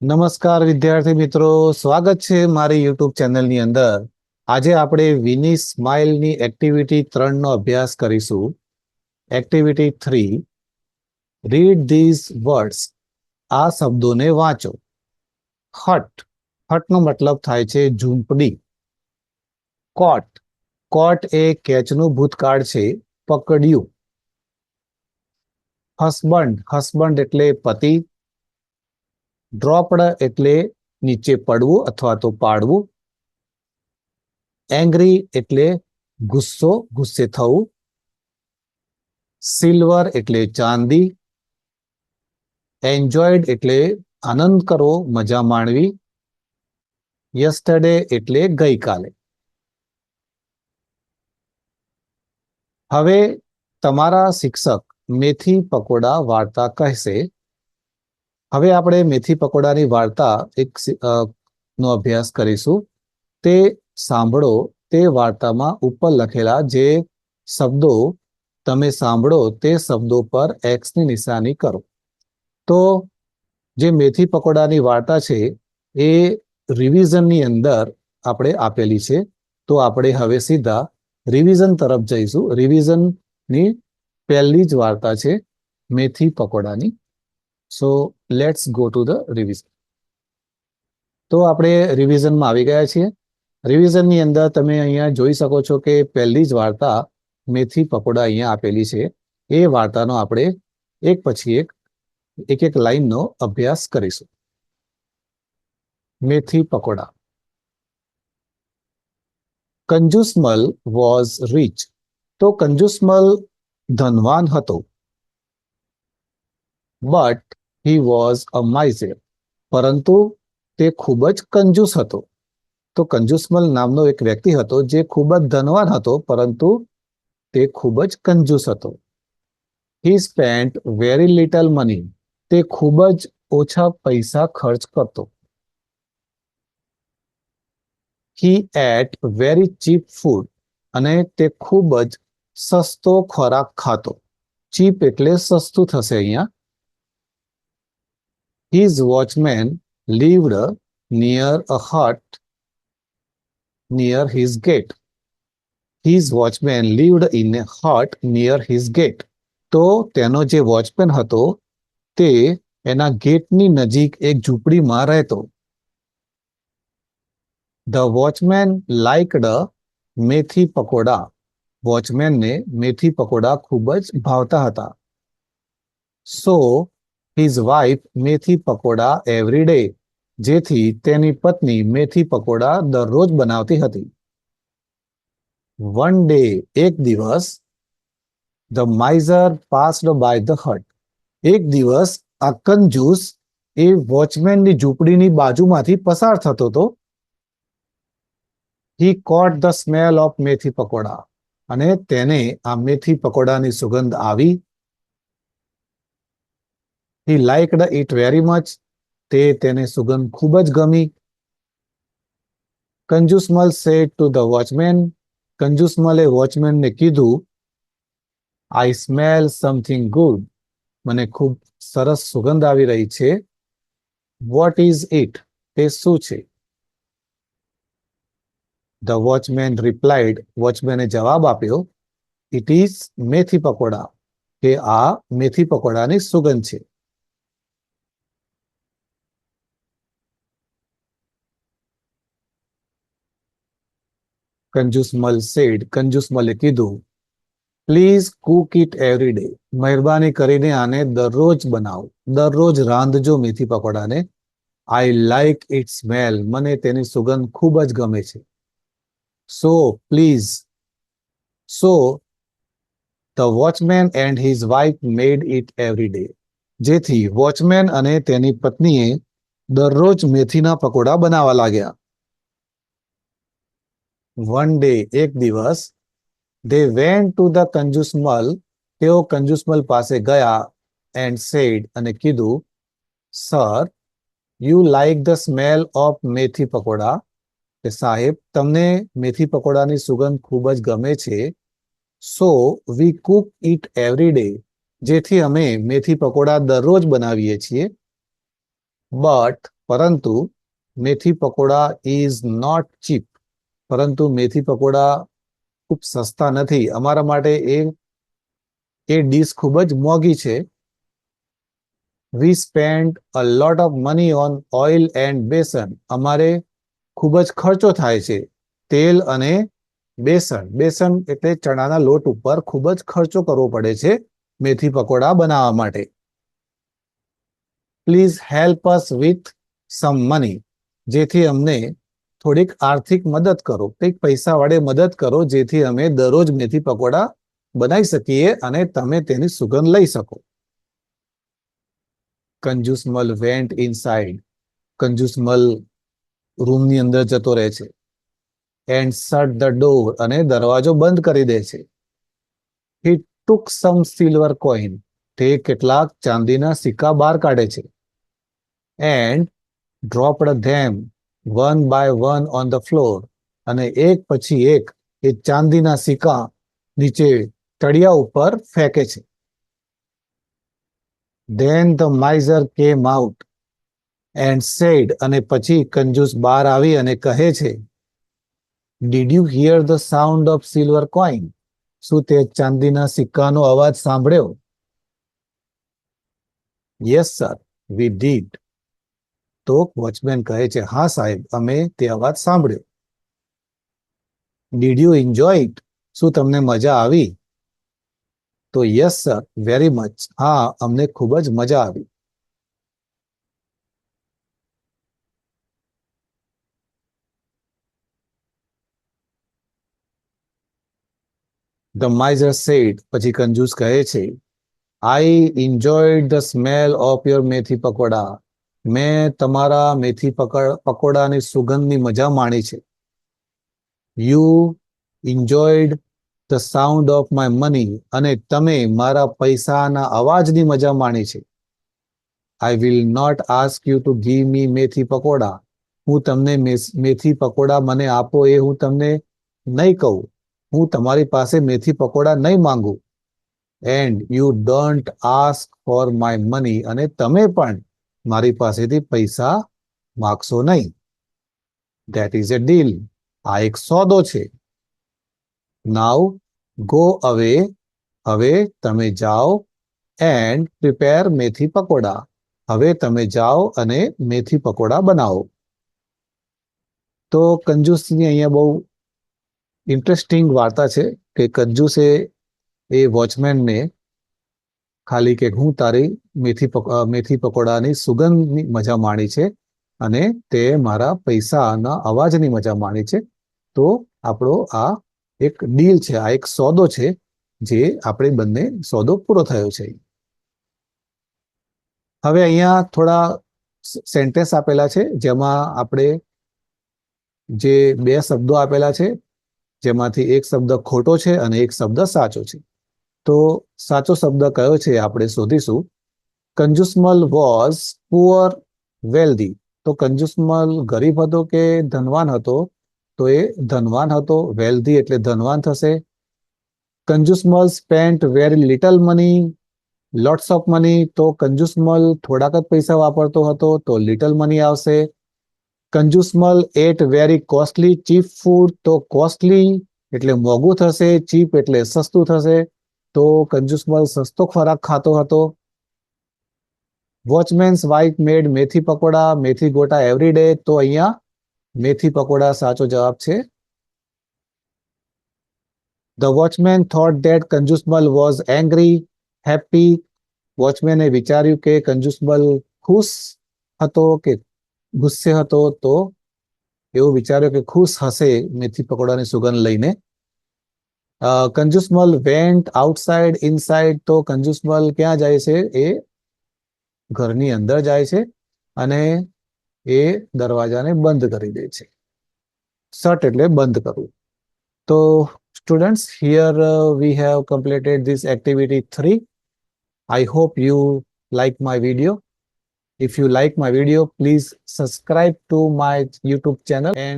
નમસ્કાર વિદ્યાર્થી મિત્રો, સ્વાગત છે મારી યુટ્યુબ ચેનલની અંદર. આજે આપણે વિની સ્માઇલની એક્ટિવિટી 3 નો અભ્યાસ કરીશું. Activity 3, read these words. આ શબ્દોને વાંચો. હટ, હટનો મતલબ થાય છે ઝૂંપડી. કોટ, કોટ એ કેચનું ભૂતકાળ છે, પકડ્યું. હસબન્ડ, હસબન્ડ એટલે પતિ. ડ્રોપ્ડ એટલે નીચે પડવું અથવા તો પાડવું. એંગ્રી એટલે ગુસ્સો, ગુસ્સે થવું. સિલ્વર એટલે ચાંદી. એન્જોયડ એટલે આનંદ કરવો, મજા માણવી. યસ્ટરડે એટલે ગઈકાલે. હવે તમારા શિક્ષક મેથી પકોડા વાર્તા કહેશે. હવે આપણે મેથી પકોડાની વાર્તા નો અભ્યાસ કરીશું. તે સાંભળો. તે વાર્તામાં ઉપર લખેલા જે શબ્દો તમે સાંભળો તે શબ્દો પર એક્સની નિશાની કરો. તો જે મેથી પકોડાની વાર્તા છે એ રિવિઝનની અંદર આપણે આપેલી છે. તો આપણે હવે સીધા રિવિઝન તરફ જઈશું. રિવિઝનની પહેલી જ વાર્તા છે મેથી પકોડાની. So let's go to the revision. તો આપણે રિવિઝનમાં આવી ગયા છીએ. રિવિઝનની અંદર તમે અહીંયા જોઈ શકો છો કે પહેલી જ વાર્તા મેથી પકોડા અહીંયા આપેલી છે. એ વાર્તાનો આપણે એક પછી એક લાઈનનો અભ્યાસ કરીશું. મેથી પકોડા. Kanjusmal was rich. તો કંજુસમલ ધનવાન હતો. But he was a માઇઝર. પરંતુ તે ખૂબ જ કંજૂસ હતો. તો કંજુસમલ નામનો એક વ્યક્તિ હતો જે ખૂબ જ ધનવાન હતો, પરંતુ તે ખૂબ જ કંજૂસ હતો. હી સ્પેન્ટ વેરી લિટલ મની. તે ખૂબ જ ઓછા પૈસા ખર્ચ કરતો. હી એટ વેરી ચીપ ફૂડ. અને તે ખૂબ જ સસ્તો ખોરાક ખાતો. ચીપ એટલે સસ્તું થશે અહીંયા. His watchman lived near a hut near his gate. His watchman lived in a hut near his gate. તો તેનો જે વોચમેન હતો તે એના ગેટની નજીક એક ઝૂંપડીમાં રહેતો. The watchman liked મેથી પકોડા. વોચમેનને મેથી પકોડા ખૂબ જ ભાવતા હતા. So his wife મેથી પકોડા every day. જેથી તેની પત્ની મેથી પકોડા દરરોજ બનાવતી હતી. One day, એક દિવસ, the miser passed by the hut. એક દિવસ આ કંજૂસ એ વોચમેનની ઝૂંપડીની બાજુમાંથી પસાર થતો હતો. He caught the smell of મેથી પકોડા. અને તેને આ મેથી પકોડાની સુગંધ આવી. He liked it very much. તેને સુગંધ ખૂબ જ ગમી. Kanjusmal said to the watchman. કંજુસમલે વોચમેનને કીધું, I smell something good. મને ખૂબ સરસ સુગંધ આવી રહી છે. What is it? તે શું છે? The watchman replied. વોચમેને જવાબ આપ્યો, It is મેથી પકોડા. કે આ મેથી પકોડાની સુગંધ છે. કંજુસમલ said. કંજુસમલે કીધું, please cook it every day. મહેરબાની કરીને આને દરરોજ બનાવો. દરરોજ રાંધજો મેથી પકોડાને. I like it smell. મને તેની સુગંધ ખૂબ જ ગમે છે. So please. So the watchman and his wife made it every day. જેથી વોચમેન અને તેની પત્નીએ દરરોજ મેથીના પકોડા બનાવવા લાગ્યા. વન ડે, એક દિવસ, they went to the Kanjusmal. તેઓ કંજુસમલ પાસે ગયા. and said. અને કીધું, sir, you like the smell of મેથી પકોડા. કે સાહેબ, તમને મેથી પકોડાની સુગંધ ખૂબ જ ગમે છે. so we cook it every day. જેથી અમે મેથી પકોડા દરરોજ બનાવીએ છીએ. but પરંતુ મેથી પકોડા ઇઝ નોટ ચીપ. પરંતુ મેથી પકોડા ખૂબ સસ્તા નથી. અમારા માટે એ ડીશ ખૂબ જ મોંઘી છે. We spend a lot of money on oil and besan. અમારે ખૂબ જ ખર્ચો થાય છે તેલ અને બેસન. બેસન એટલે ચણાના લોટ ઉપર ખૂબ જ ખર્ચો કરવો પડે છે મેથી પકોડા બનાવવા માટે. Please help us with some money. જેથી અમને થોડીક આર્થિક મદદ કરો, કંઈક પૈસા વડે મદદ કરો, જેથી અમે દરરોજ મેથી પકોડા બનાવી શકીએ અને તમે તેની સુગંધ લઈ શકો. Kanjusmal vent inside. કંજુસમલ રૂમની અંદર જતો રહે છે. And shut the door. અને દરવાજો બંધ કરી દે છે. He took some silver coin. તે કેટલાક ચાંદીના સિક્કા બહાર કાઢે છે. And dropped them one by one on the floor. અને એક પછી એક એ ચાંદીના સિક્કા નીચે તળિયા ઉપર ફેંકે છે. Than the માઇઝર came out and said. અને પછી કંજૂસ બહાર આવી અને કહે છે, did you hear the sound of silver coin. શું તે ચાંદીના સિક્કાનો અવાજ સાંભળ્યો? Yes sir, we did. તો વોચમેન કહે છે, હા સાહેબ, અમે તે અવાજ સાંભળ્યો. Did you enjoy it. શું તમને મજા આવી? તો યસ સર, વેરી મચ. હા, અમને ખૂબ જ મજા આવી. The miser said. પછી કંજૂસ કહે છે, I enjoyed the smell of your methi pakoda. મેં તમારા મેથી પકોડાની સુગંધની મજા માણી છે. You enjoyed the sound of my money. અને તમે મારા પૈસાના અવાજની મજા માણી છે. I will not ask you to give me methi pakoda. હું તમને મેથી પકોડા મને આપો એ હું તમને નહીં કહું. હું તમારી પાસે મેથી પકોડા નહીં માંગુ. And you don't ask for my money. અને તમે પણ મારી પાસેથી પૈસા માગશો નહીં. That is a deal. આ એક સોદો છે. નાઉ ગો અવે. હવે તમે જાઓ. એન્ડ પ્રિપેર મેથી પકોડા. હવે તમે જાઓ અને મેથી પકોડા બનાવો. તો કંજૂસની અહીંયા બહુ ઇન્ટરેસ્ટિંગ વાર્તા છે કે કંજૂસે એ વોચમેનને ખાલી કે હું તારી મેથી પકોડાની સુગંધની મજા માણી છે અને તે મારા પૈસાના અવાજની મજા માણી છે. તો આપણો આ એક ડીલ છે, આ એક સોદો છે, જે આપણે બંને સોદો પૂરો થયો છે. હવે અહીંયા થોડા સેન્ટેન્સ આપેલા છે, જેમાં આપણે જે બે શબ્દો આપેલા છે, જેમાંથી એક શબ્દ ખોટો છે અને એક શબ્દ સાચો છે. તો સાચો શબ્દ કયો છે આપણે શોધીશું. Kanjusmal was poor wealthy. તો કંજુસમલ ગરીબ હતો કે ધનવાન હતો? તો એ ધનવાન હતો. વેલ્ધી એટલે ધનવાન થશે. Kanjusmal spent very little money, lots of money. તો કંજુસમલ થોડાક જ પૈસા વાપરતો હતો, તો લિટલ મની આવશે. Kanjusmal ate very costly cheap food. તો કોસ્ટલી એટલે મોંઘું થશે, ચીપ એટલે સસ્તું થશે. તો કંજુસમલ સસ્તો ખોરાક ખાતો હતો. વોચમેન્સ વાઇફ મેડ મેથી પકોડા, મેથી ગોટા એવરી ડે. તો અહીંયા મેથી પકોડા સાચો જવાબ છે. The watchman thought that Kanjusmal was angry, happy. વોચમેને વિચાર્યું કે કંજુસમલ ખુશ હતો કે ગુસ્સે હતો. તો એવું વિચાર્યું કે ખુશ હશે મેથી પકોડાની સુગંધ લઈને. Kanjusmal vent outside inside. તો કંજુસમલ ક્યાં જાય છે? એ ઘરની અંદર જાય છે અને એ દરવાજાને બંધ કરી દે છે. શટ એટલે બંધ કરવું. તો students, here we have completed this activity 3. I hope you like my video. If you like my video, please subscribe to my YouTube channel and